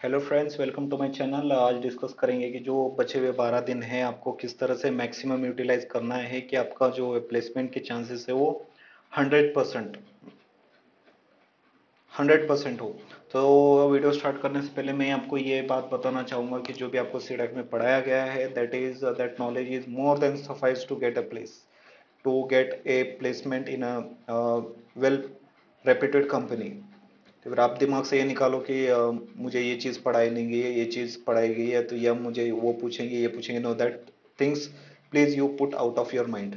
Hello friends, welcome to my channel. आज discuss करेंगे कि जो बचे हुए 12 दिन हैं आपको किस तरह से मैक्सिमम यूटिलाइज करना है कि आपका जो प्लेसमेंट के चांसेस है वो 100% 100% हो। तो वीडियो स्टार्ट करने से पहले मैं आपको ये बात बताना चाहूँगा कि जो भी आपको सीडैक में पढ़ाया गया है that knowledge is more than suffice to get a place, to get a placement in a well reputed company। तो फिर आप दिमाग से ये निकालो कि मुझे ये चीज़ पढ़ाई नहीं गई है, ये चीज़ पढ़ाई गई है, तो या मुझे वो पूछेंगे ये पूछेंगे। Know that things please you put out of your mind.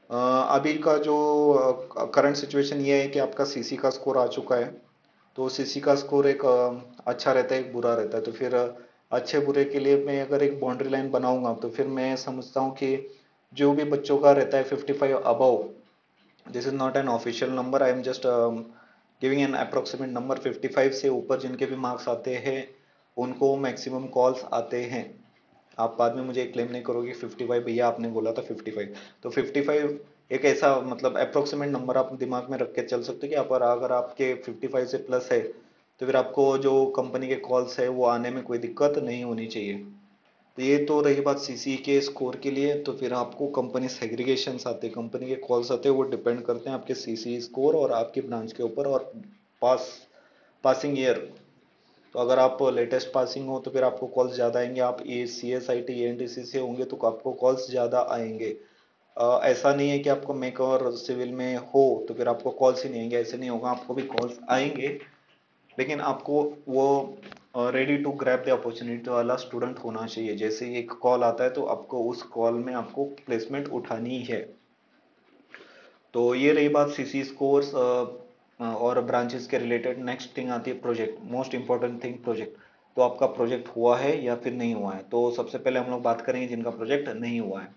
अभी का जो करंट सिचुएशन ये है कि आपका सीसी का स्कोर आ चुका है। तो सीसी का स्कोर एक अच्छा रहता है, एक बुरा रहता है। तो फिर अच्छे बुरे के लिए मैं अगर एक बाउंड्री लाइन बनाऊंगा तो फिर मैं समझता हूँ कि जो भी बच्चों का रहता है 55 above, this is not an official number, I am just giving an approximate number. 55 से ऊपर जिनके भी मार्क्स आते हैं उनको मैक्सिमम कॉल्स आते हैं। आप बाद में मुझे क्लेम नहीं करोगे 55 भैया आपने बोला था 55। तो 55 एक ऐसा मतलब अप्रोक्सीमेट नंबर आप दिमाग में रख के चल सकते हो कि आप अगर आपके 55 से प्लस है तो फिर आपको जो कंपनी के कॉल्स है वो आने में कोई दिक्कत नहीं होनी चाहिए। तो ये तो रही बात सीसी के स्कोर के लिए। तो फिर आपको कंपनी सेग्रीगेशंस आते हैं, कंपनी के कॉल्स आते हैं, वो डिपेंड करते हैं आपके सीसी स्कोर और आपकी ब्रांच के ऊपर और पास पासिंग ईयर। तो अगर आप लेटेस्ट पासिंग हो तो फिर आपको कॉल्स ज़्यादा आएंगे। आप A C S I T N T C से होंगे तो आपको कॉल्स ज़्यादा आएंगे। ऐसा नहीं है कि आपको मेक और सिविल में हो तो फिर आपको कॉल्स ही नहीं आएंगे, ऐसे नहीं होगा, आपको भी कॉल्स आएंगे। लेकिन आपको वो ready to grab the opportunity वाला स्टूडेंट होना चाहिए। जैसे ही एक कॉल आता है तो आपको उस कॉल में आपको प्लेसमेंट उठानी है। तो ये रही बात सीसी स्कोर्स और ब्रांचेस के रिलेटेड। नेक्स्ट थिंग आती है project, most important thing project. तो आपका प्रोजेक्ट हुआ है या फिर नहीं हुआ है। तो सबसे पहले हम लोग बात करेंगे जिनका प्रोजेक्ट नहीं हुआ है।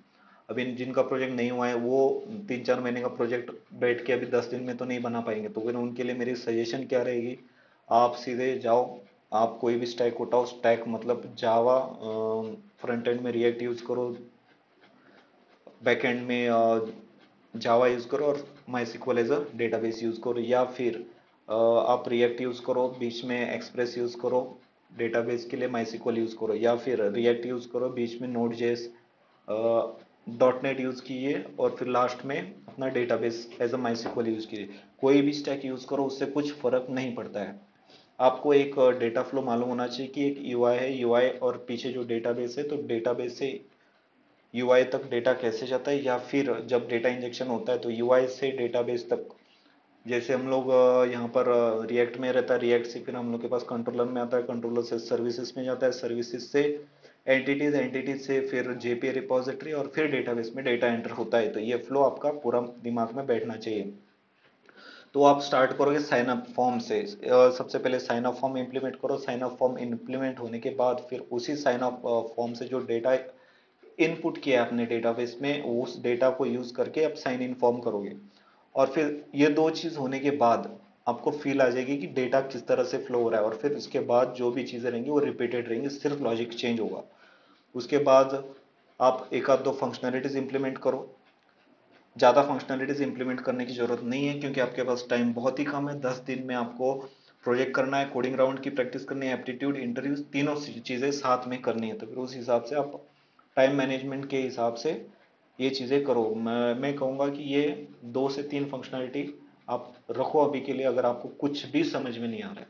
अभी जिनका प्रोजेक्ट नहीं हुआ है वो 3-4 महीने का प्रोजेक्ट बैठ के अभी 10 दिन में तो नहीं बना पाएंगे। तो फिर उनके लिए मेरी सजेशन क्या रहेगी, आप सीधे जाओ, आप कोई भी स्टैक उठाओ। स्टैक मतलब जावा, फ्रंट एंड में रिएक्ट यूज करो, बैक एंड में जावा यूज करो और MySQL as a database use करो। या फिर आप रिएक्ट यूज करो, बीच में एक्सप्रेस यूज करो, डेटाबेस के लिए माई सिक्वल यूज करो। या फिर रिएक्ट यूज करो, बीच में node JS dot net use कीजिए और फिर लास्ट में अपना database as a MySQL use कीजिए। कोई भी स्टैक यूज करो, उससे कुछ फर्क नहीं पड़ता है। आपको एक डेटा फ्लो मालूम होना चाहिए कि एक यूआई है, यूआई और पीछे जो डेटाबेस है, तो डेटाबेस से यूआई तक डेटा कैसे जाता है, या फिर जब डेटा इंजेक्शन होता है तो यूआई से डेटाबेस तक। जैसे हम लोग यहाँ पर रिएक्ट में रहता है, रिएक्ट से फिर हम लोग के पास कंट्रोलर में आता है, कंट्रोलर से सर्विसेज में जाता है, सर्विसेज से एंटिटीज, एंटिटीज से फिर जेपीए रिपोजिटरी और फिर डेटाबेस में डेटा एंटर होता है। तो ये फ्लो आपका पूरा दिमाग में बैठना चाहिए। तो आप स्टार्ट करोगे साइन अप फॉर्म से। सबसे पहले साइन अप फॉर्म इंप्लीमेंट करो। साइन अप फॉर्म इंप्लीमेंट होने के बाद फिर उसी साइन अप फॉर्म से जो डेटा इनपुट किया है अपने डेटाबेस में, उस डेटा को यूज करके आप साइन इन फॉर्म करोगे। और फिर ये दो चीज होने के बाद आपको फील आ जाएगी कि डेटा किस तरह से फ्लो हो रहा है। और फिर उसके बाद जो भी चीजें रहेंगी वो रिपीटेड रहेंगी, सिर्फ लॉजिक चेंज होगा। उसके बाद आप एक आध दो फंक्शनैलिटीज इंप्लीमेंट करो। ज़्यादा फंक्शनैलिटीज इंप्लीमेंट करने की जरूरत नहीं है क्योंकि आपके पास टाइम बहुत ही कम है। 10 दिन में आपको प्रोजेक्ट करना है, कोडिंग राउंड की प्रैक्टिस करनी है, एप्टीट्यूड इंटरव्यू, तीनों चीज़ें साथ में करनी है। तो फिर उस हिसाब से आप टाइम मैनेजमेंट के हिसाब से ये चीज़ें करो। मैं कहूँगा कि ये 2 से 3 फंक्शनैलिटी आप रखो अभी के लिए, अगर आपको कुछ भी समझ में नहीं आ रहा है।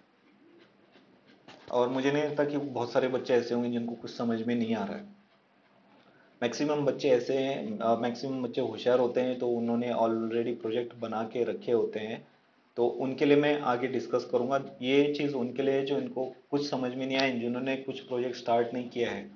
और मुझे नहीं लगता कि बहुत सारे बच्चे ऐसे होंगे जिनको कुछ समझ में नहीं आ रहा है। मैक्सिमम बच्चे ऐसे हैं, मैक्सिमम बच्चे होशियार होते हैं तो उन्होंने ऑलरेडी प्रोजेक्ट बना के रखे होते हैं। तो उनके लिए मैं आगे डिस्कस करूंगा। ये चीज़ उनके लिए है जो इनको कुछ समझ में नहीं आए, जिन्होंने कुछ प्रोजेक्ट स्टार्ट नहीं किया है,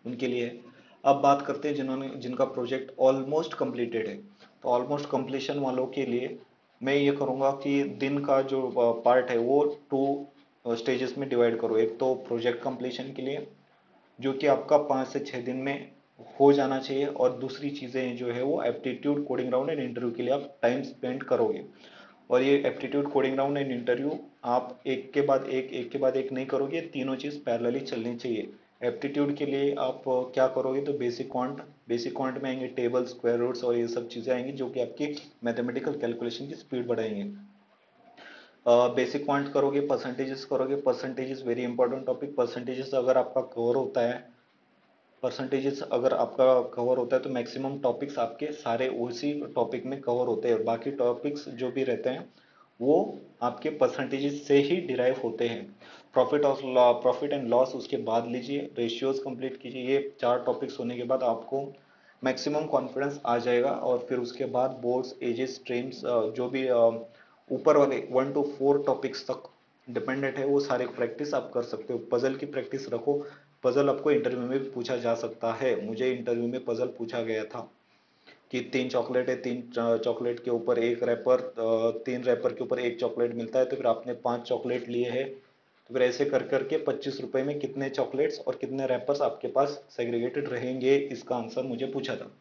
उनके लिए है। अब बात करते हैं जिनका प्रोजेक्ट ऑलमोस्ट कंप्लीटेड है। तो ऑलमोस्ट कंप्लीशन वालों के लिए मैं ये करूँगा कि दिन का जो पार्ट है वो 2 स्टेजेस में डिवाइड करो। एक तो प्रोजेक्ट कंप्लीशन के लिए जो कि आपका 5 से 6 दिन में हो जाना चाहिए, और दूसरी चीज़ें जो है वो aptitude, coding round and interview के लिए आप टाइम स्पेंड करोगे। और ये aptitude, coding round and interview आप एक के बाद एक के बाद एक नहीं करोगे, तीनों चीज़ पैरेलली चलनी चाहिए। एप्टीट्यूड के लिए आप क्या करोगे, तो बेसिक क्वांट में आएंगे टेबल, स्क्वायर रूट्स और ये सब चीज़ें आएंगी जो कि आपकी मैथमेटिकल कैलकुलेशन की स्पीड बढ़ाएंगे। बेसिक क्वांट करोगे, परसेंटेजेस करोगे, percentages very important topic. Percentages अगर आपका कवर होता है, परसेंटेजेस अगर आपका कवर होता है तो मैक्सिमम टॉपिक्स आपके सारे उसी टॉपिक में कवर होते हैं। बाकी टॉपिक्स जो भी रहते हैं वो आपके परसेंटेजेस से ही डिराइव होते हैं। प्रॉफिट एंड लॉस उसके बाद लीजिए, रेशियोज कंप्लीट कीजिए। ये 4 टॉपिक्स होने के बाद आपको मैक्सिमम कॉन्फिडेंस आ जाएगा। और फिर उसके बाद बोर्ड्स, एजेस, स्ट्रीम्स, जो भी ऊपर वाले 1 to 4 टॉपिक्स तक डिपेंडेंट है वो सारे प्रैक्टिस आप कर सकते हो। पजल की प्रैक्टिस रखो। पजल आपको इंटरव्यू में भी पूछा जा सकता है। मुझे इंटरव्यू में पजल पूछा गया था कि 3 चॉकलेट है, 3 चॉकलेट के ऊपर एक रैपर, 3 रैपर के ऊपर एक चॉकलेट मिलता है, तो फिर आपने 5 चॉकलेट लिए हैं, तो फिर ऐसे कर करके 25 रुपए में कितने चॉकलेट्स और कितने रैपर्स आपके पास सेग्रीगेटेड रहेंगे, इसका आंसर मुझे पूछा था।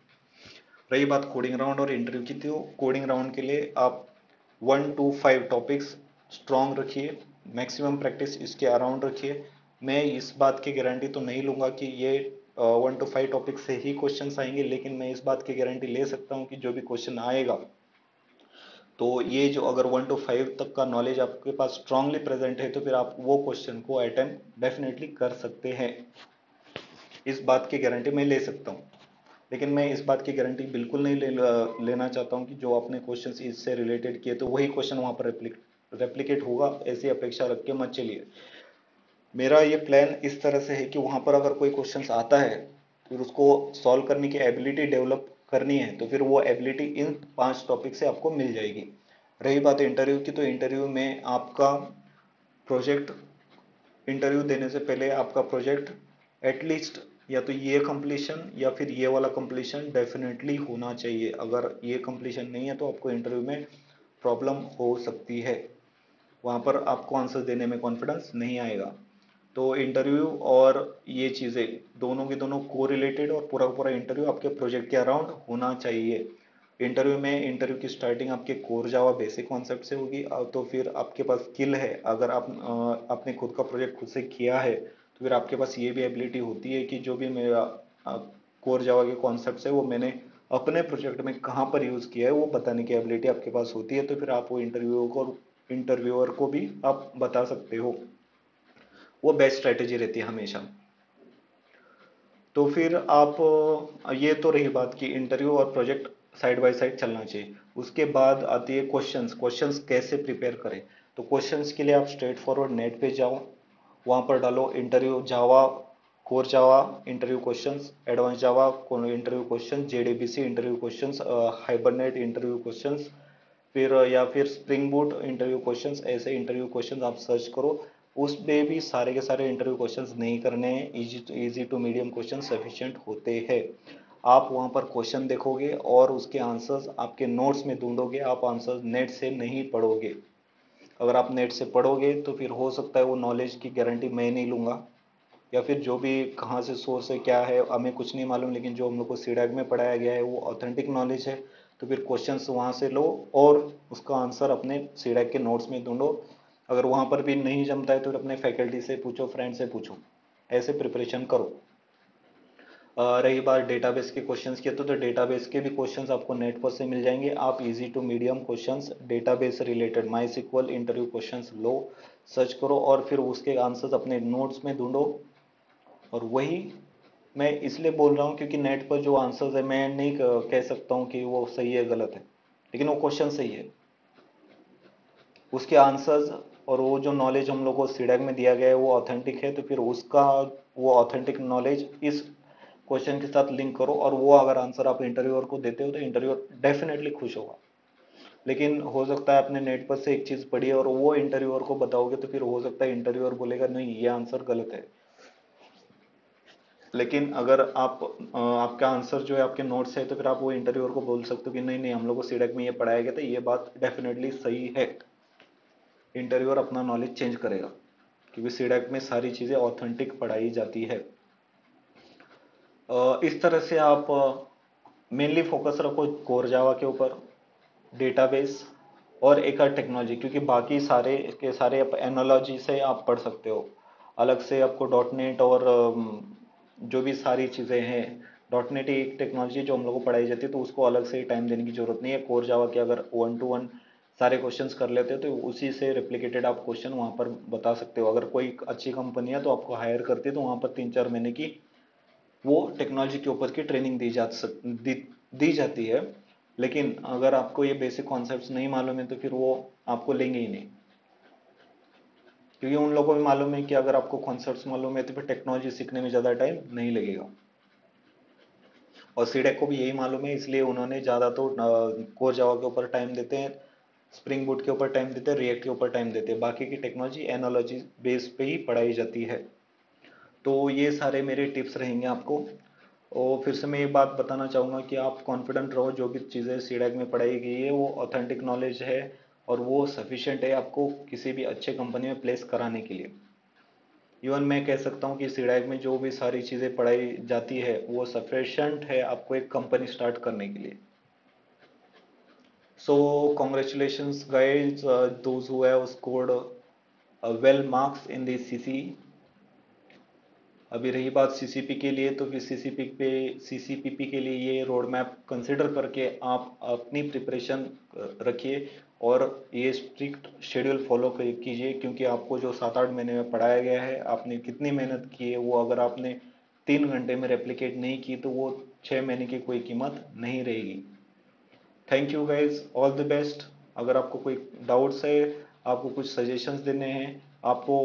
रही बात कोडिंग राउंड और इंटरव्यू की, तो कोडिंग राउंड के लिए आप 1 to 5 टॉपिक्स स्ट्रॉन्ग रखिए, मैक्सिमम प्रैक्टिस इसके अराउंड रखिए। मैं इस बात की गारंटी तो नहीं लूंगा कि ये 1 to 5 टॉपिक से ही क्वेश्चन आएंगे, लेकिन मैं इस बात की गारंटी ले सकता हूँ कि जो भी क्वेश्चन आएगा तो ये जो अगर 1 to 5 तक का नॉलेज आपके पास स्ट्रांगली प्रेजेंट है तो फिर आप वो क्वेश्चन को अटेम्प्ट डेफिनेटली कर सकते हैं। इस बात की गारंटी मैं ले सकता हूँ। लेकिन मैं इस बात की गारंटी बिल्कुल नहीं लेना चाहता हूँ कि जो आपने क्वेश्चंस इससे रिलेटेड किए तो वही क्वेश्चन वहां पर रेप्लिकेट होगा, ऐसी अपेक्षा रख के मत चलिए। मेरा ये प्लान इस तरह से है कि वहां पर अगर कोई क्वेश्चंस आता है फिर उसको सॉल्व करने की एबिलिटी डेवलप करनी है, तो फिर वो एबिलिटी इन 5 टॉपिक से आपको मिल जाएगी। रही बात इंटरव्यू की, तो इंटरव्यू में आपका प्रोजेक्ट, इंटरव्यू देने से पहले आपका प्रोजेक्ट एटलीस्ट या तो ये कंप्लीशन या फिर ये वाला कंप्लीशन डेफिनेटली होना चाहिए। अगर ये कंप्लीशन नहीं है तो आपको इंटरव्यू में प्रॉब्लम हो सकती है, वहां पर आपको आंसर देने में कॉन्फिडेंस नहीं आएगा। तो इंटरव्यू और ये चीज़ें दोनों के दोनों को रिलेटेड, और पूरा पूरा इंटरव्यू आपके प्रोजेक्ट के अराउंड होना चाहिए। इंटरव्यू में इंटरव्यू की स्टार्टिंग आपके कोर जावा बेसिक कॉन्सेप्ट से होगी। तो फिर आपके पास स्किल है, अगर आपने खुद का प्रोजेक्ट खुद से किया है तो फिर आपके पास ये भी एबिलिटी होती है कि जो भी मेरा कोर जावा के कॉन्सेप्ट है वो मैंने अपने प्रोजेक्ट में कहाँ पर यूज़ किया है वो बताने की एबिलिटी आपके पास होती है। तो फिर आप वो इंटरव्यूअर को भी आप बता सकते हो। वो बेस्ट स्ट्रेटेजी रहती है हमेशा। तो फिर आप ये तो रही बात कि इंटरव्यू और प्रोजेक्ट साइड बाय साइड चलना चाहिए। उसके बाद आती है क्वेश्चंस। क्वेश्चंस कैसे प्रिपेयर करें? तो क्वेश्चंस के लिए आप स्ट्रेट फॉरवर्ड नेट पे जाओ, वहां पर डालो interview Java, core Java interview questions, advance Java interview question, JDBC interview questions, Hibernate interview questions, फिर या फिर स्प्रिंग बूट इंटरव्यू क्वेश्चंस, ऐसे इंटरव्यू क्वेश्चंस आप सर्च करो। उसमें भी सारे के सारे इंटरव्यू क्वेश्चंस नहीं करने हैं, easy to medium question sufficient होते हैं। आप वहां पर क्वेश्चन देखोगे और उसके आंसर्स आपके नोट्स में ढूंढोगे, आप आंसर्स नेट से नहीं पढ़ोगे। अगर आप नेट से पढ़ोगे तो फिर हो सकता है वो नॉलेज की गारंटी मैं नहीं लूंगा, या फिर जो भी कहाँ से सोर्स है क्या है हमें कुछ नहीं मालूम, लेकिन जो हम लोग को सीडैक में पढ़ाया गया है वो ऑथेंटिक नॉलेज है। तो फिर क्वेश्चंस वहाँ से लो और उसका आंसर अपने सीडैक के नोट्स में ढूंढो। अगर वहाँ पर भी नहीं जमता है तो फिर अपने फैकल्टी से पूछो, फ्रेंड से पूछो, ऐसे प्रिपरेशन करो। रही बात डेटाबेस के क्वेश्चंस की, तो डेटाबेस के भी क्वेश्चंस आपको नेट पर से मिल जाएंगे। आप easy to medium questions database related MySQL interview questions लो, सर्च करो और फिर उसके आंसर्स अपने नोट्स में ढूंढो। और वही मैं इसलिए बोल रहा हूँ क्योंकि नेट पर जो आंसर्स है मैं नहीं कह सकता हूँ कि वो सही है गलत है, लेकिन वो क्वेश्चन सही है, उसके आंसर्स और वो जो नॉलेज हम लोग को सीडैक में दिया गया है वो ऑथेंटिक है। तो फिर उसका वो ऑथेंटिक नॉलेज इस क्वेश्चन के साथ लिंक करो, और वो अगर आंसर आप इंटरव्यूअर को देते हो तो इंटरव्यूअर डेफिनेटली खुश होगा। लेकिन हो सकता है आपने नेट पर से एक चीज पढ़ी और वो इंटरव्यूअर को बताओगे तो फिर हो सकता है इंटरव्यूअर बोलेगा नहीं ये आंसर गलत है। लेकिन अगर आपका आंसर जो है आपके नोट से है तो फिर आप वो इंटरव्यूअर को बोल सकते हो कि नहीं नहीं हम लोग को सीडैक में ये पढ़ाया गया था, ये बात डेफिनेटली सही है। इंटरव्यूअर अपना नॉलेज चेंज करेगा क्योंकि सीडैक में सारी चीज़ें ऑथेंटिक पढ़ाई जाती है। इस तरह से आप मेनली फोकस रखो कोर जावा के ऊपर, डेटाबेस और एक आध टेक्नोलॉजी, क्योंकि बाकी सारे के सारे आप एनालॉजी से आप पढ़ सकते हो। अलग से आपको डॉट नेट और जो भी सारी चीज़ें हैं, डॉट नेट एक टेक्नोलॉजी जो हम लोग को पढ़ाई जाती है तो उसको अलग से टाइम देने की जरूरत नहीं है। कोर जावा के अगर 1 to 1 सारे क्वेश्चंस कर लेते हो तो उसी से रेप्लिकेटेड आप क्वेश्चन वहां पर बता सकते हो। अगर कोई अच्छी कंपनी है तो आपको हायर करती है तो वहां पर 3-4 महीने की वो टेक्नोलॉजी के ऊपर की ट्रेनिंग दी जाती है। लेकिन अगर आपको ये बेसिक कॉन्सेप्ट्स नहीं मालूम है तो फिर वो आपको लेंगे ही नहीं, क्योंकि उन लोगों को भी मालूम है कि अगर आपको कॉन्सेप्ट्स मालूम है तो फिर टेक्नोलॉजी सीखने में ज़्यादा टाइम नहीं लगेगा। और सीडेक को भी यही मालूम है, इसलिए उन्होंने ज़्यादा तो कोर जावा के ऊपर टाइम देते हैं, स्प्रिंग बूट के ऊपर टाइम देते हैं, रिएक्ट के ऊपर टाइम देते हैं। बाकी की टेक्नोलॉजी एनोलॉजी बेस पे ही पढ़ाई जाती है। तो ये सारे मेरे टिप्स रहेंगे आपको। और फिर से मैं ये बात बताना चाहूँगा कि आप कॉन्फिडेंट रहो, जो भी चीज़ें सीडेक में पढ़ाई गई है वो ऑथेंटिक नॉलेज है और वो सफिशिएंट है आपको किसी भी अच्छे कंपनी में प्लेस कराने के लिए। इवन मैं कह सकता हूँ कि सीडेक में जो भी सारी चीज़ें पढ़ाई जाती है वो सफिशिएंट है आपको एक कंपनी स्टार्ट करने के लिए। सो congratulations guys, those who have scored well marks in the CC। अभी रही बात सीसीपी के लिए, तो फिर सीसीपीपी के लिए ये रोड मैप कंसिडर करके आप अपनी प्रिपरेशन रखिए और ये स्ट्रिक्ट शेड्यूल फॉलो कीजिए, क्योंकि आपको जो 7-8 महीने में पढ़ाया गया है, आपने कितनी मेहनत की है, वो अगर आपने 3 घंटे में रेप्लिकेट नहीं की तो वो 6 महीने की कोई कीमत नहीं रहेगी। Thank you guys, all the best. अगर आपको कोई डाउट्स है, आपको कुछ सजेशंस देने हैं, आपको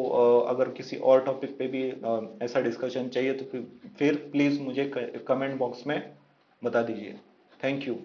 अगर किसी और टॉपिक पे भी ऐसा डिस्कशन चाहिए तो फिर प्लीज़ मुझे कमेंट बॉक्स में बता दीजिए। Thank you.